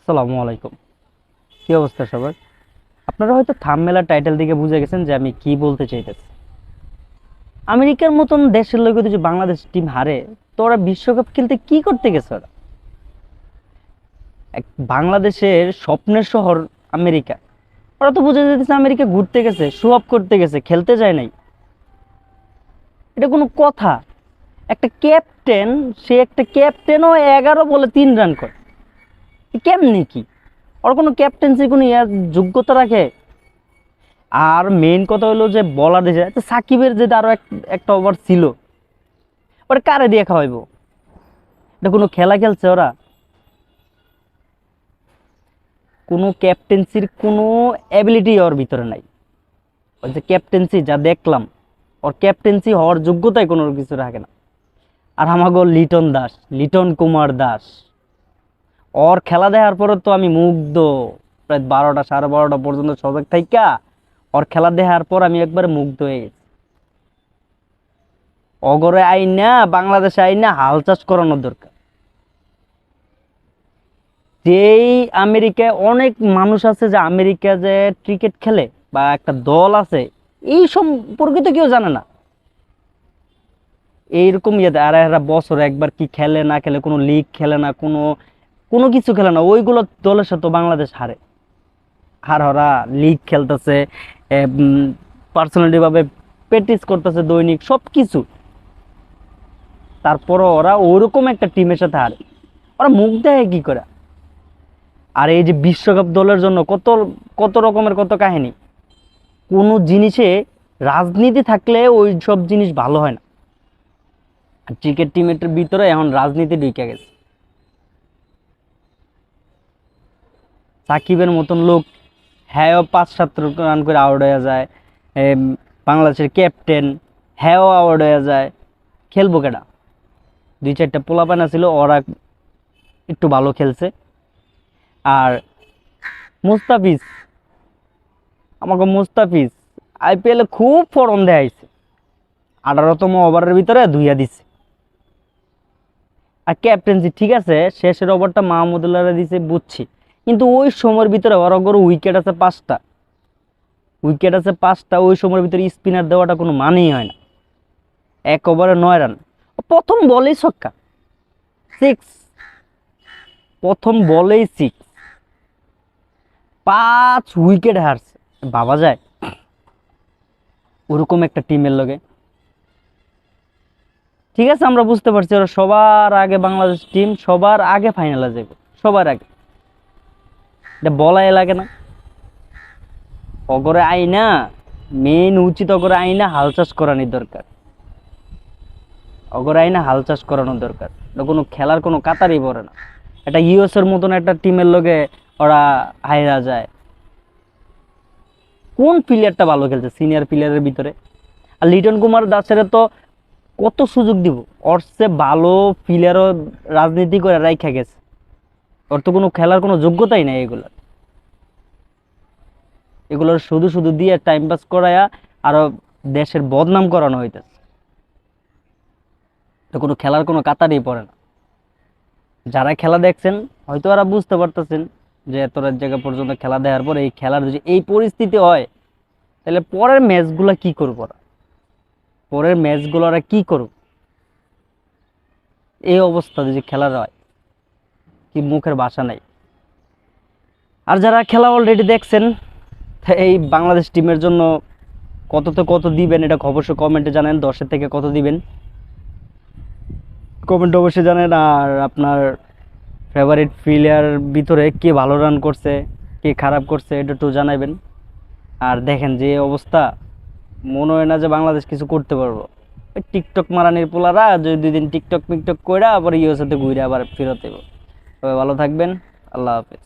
আসসালামু আলাইকুম। কি অবস্থা সবার? আপনারা হয়তো থাম্বনেল আর টাইটেল দিকে বুঝে গেছেন যে আমি কি বলতে চাইতেছি। আমেরিকার মতন দেশের লোক যদি বাংলাদেশ টিম হারে, তো ওরা বিশ্বকাপ খেলতে কি করতে গেছে ওরা? এক বাংলাদেশের স্বপ্নের শহর আমেরিকা, ওরা তো বুঝে যেতেছে আমেরিকা ঘুরতে গেছে, শো অফ করতে গেছে, খেলতে যায় নাই। এটা কোনো কথা? একটা ক্যাপ্টেন, সে একটা ক্যাপ্টেনও 11 বলে 3 রান করে। কেমনি কি ওর কোনো ক্যাপ্টেন্সি কোনো যোগ্যতা রাখে? আর মেইন কথা হলো যে বলার দেশে তো সাকিবের যে আরো একটা ওভার ছিল, ওটা কারে দিয়ে খাওয়াইবো? এটা কোনো খেলা খেলছে ওরা? কোনো ক্যাপ্টেন্সির কোনো অ্যাবিলিটি ওর ভিতরে নাই। ওই যে ক্যাপ্টেন্সি যা দেখলাম, ওর ক্যাপ্টেন্সি হওয়ার যোগ্যতাই কোনো কিছু রাখে না। আর আমাগো লিটন দাস, লিটন কুমার দাস, ওর খেলা দেখার পরে তো আমি মুগ্ধ। প্রায় 12টা 12:30 পর্যন্ত সজাগ থাইকা ওর খেলা দেখার পর আমি একবারে মুগ্ধ হয়ে গেছি। অগরে আইনা বাংলাদেশে আইনা হাল চাষ করানোর দরকার। যেই আমেরিকায় অনেক মানুষ আছে যে আমেরিকা যে ক্রিকেট খেলে বা একটা দল আছে, এই সম্পর্কে তো কেউ জানে না। এইরকম ইয়েতে আর এরা বছরে একবার কি খেলে না খেলে, কোনো লিগ খেলে না, কোনো কোনো কিছু খেলে না, ওইগুলো দলের সাথে বাংলাদেশ হারে। আর ওরা লিগ খেলতেছে, পার্সোনালি ভাবে প্র্যাকটিস করতেছে দৈনিক সবকিছু, তারপরও ওরা ওরকম একটা টিমের সাথে হারে। ওরা মুখ দেয় কি করে? আর এই যে বিশ্বকাপ দলের জন্য কত কত রকমের কত কাহিনী। কোনো জিনিসে রাজনীতি থাকলে ওই সব জিনিস ভালো হয় না। আর ক্রিকেট টিমের ভিতরে এখন রাজনীতি ঢুকে গেছে। সাকিবের মতন লোক, হ্যাঁ 5-7 রান করে আউট হয়ে যায়। এম, বাংলাদেশের ক্যাপ্টেন, হ্যাঁ আউট হয়ে যায়। খেলবো কেডা? 2-4টা পোলাপানা ছিল, ওরা একটু ভালো খেলছে। আর মুস্তাফিজ, আমাকে মুস্তাফিজ আইপিএলে খুব ফরম দেখাইছে। 18তম ওভারের ভিতরে ধুইয়া দিছে। আর ক্যাপ্টেন্সি ঠিক আছে, শেষের ওভারটা মাহমুদুল্লাহরে দিছে বুঝছি, কিন্তু ওই সময়ের ভিতরে ওর উইকেট আছে 5টা, উইকেট আছে 5টা, ওই সময়ের ভিতরে স্পিনার দেওয়াটা কোনো মানেই হয় না। 1 ওভারে 9 রান, প্রথম বলেই ছক্কা, 6, প্রথম বলেই 6, 5 উইকেট হারছে। ভাবা যায় ওরকম একটা টিমের লগে? ঠিক আছে, আমরা বুঝতে পারছি ওরা সবার আগে, বাংলাদেশ টিম সবার আগে ফাইনালে যাবে, সবার আগে। এটা বলাই লাগে না? অগরে আইনা মেন উচিত, অগরে আইনা হাল চাষ করানোর দরকার, অগরে আইনা হাল চাষ করানোর দরকার। এটা কোনো খেলার কোনো কাতারই পড়ে না। এটা ইউএস এর মতন একটা টিমের লগে ওরা হাইরা যায়। কোন প্লেয়ারটা ভালো খেলছে সিনিয়র প্লেয়ারের ভিতরে? আর লিটন কুমার দাসের তো কত সুযোগ দিব, ওর চেয়ে ভালো প্লেয়ারও রাজনীতি করে রাইখা গেছে। ওর তো কোনো খেলার কোনো যোগ্যতাই নাই। এগুলোর এগুলোর শুধু শুধু দিয়ে টাইম পাস করায়া আরো দেশের বদনাম করানো হইতেছে। তো কোনো খেলার কোনো কাতারই পড়ে না। যারা খেলা দেখছেন হয়তো ওরা বুঝতে পারতেছেন যে এত রাত জায়গা পর্যন্ত খেলা দেওয়ার পর এই খেলার যদি এই পরিস্থিতি হয়, তাহলে পরের ম্যাচগুলো কি করবো ওরা? পরের ম্যাচগুলো ওরা কি করব? এই অবস্থা যদি খেলার হয়, কি মুখের ভাষা নাই। আর যারা খেলা অলরেডি দেখছেন, এই বাংলাদেশ টিমের জন্য কত তো কত দিবেন, এটা অবশ্যই কমেন্টে জানেন। 10-এর থেকে কত দিবেন কমেন্টে অবশ্যই জানেন। আর আপনার ফেভারিট প্লেয়ার ভিতরে কে ভালো রান করছে, কে খারাপ করছে, এটা একটু জানাবেন। আর দেখেন যে অবস্থা, মনে হয় না যে বাংলাদেশ কিছু করতে পারবো। ওই টিকটক মারানির পোলারা যদি 2 দিন টিকটক মিকটক কইরা আবার ইউএসএতে ঘুরে আবার ফেরত দেবো। তবে ভালো থাকবেন। আল্লাহ হাফেজ।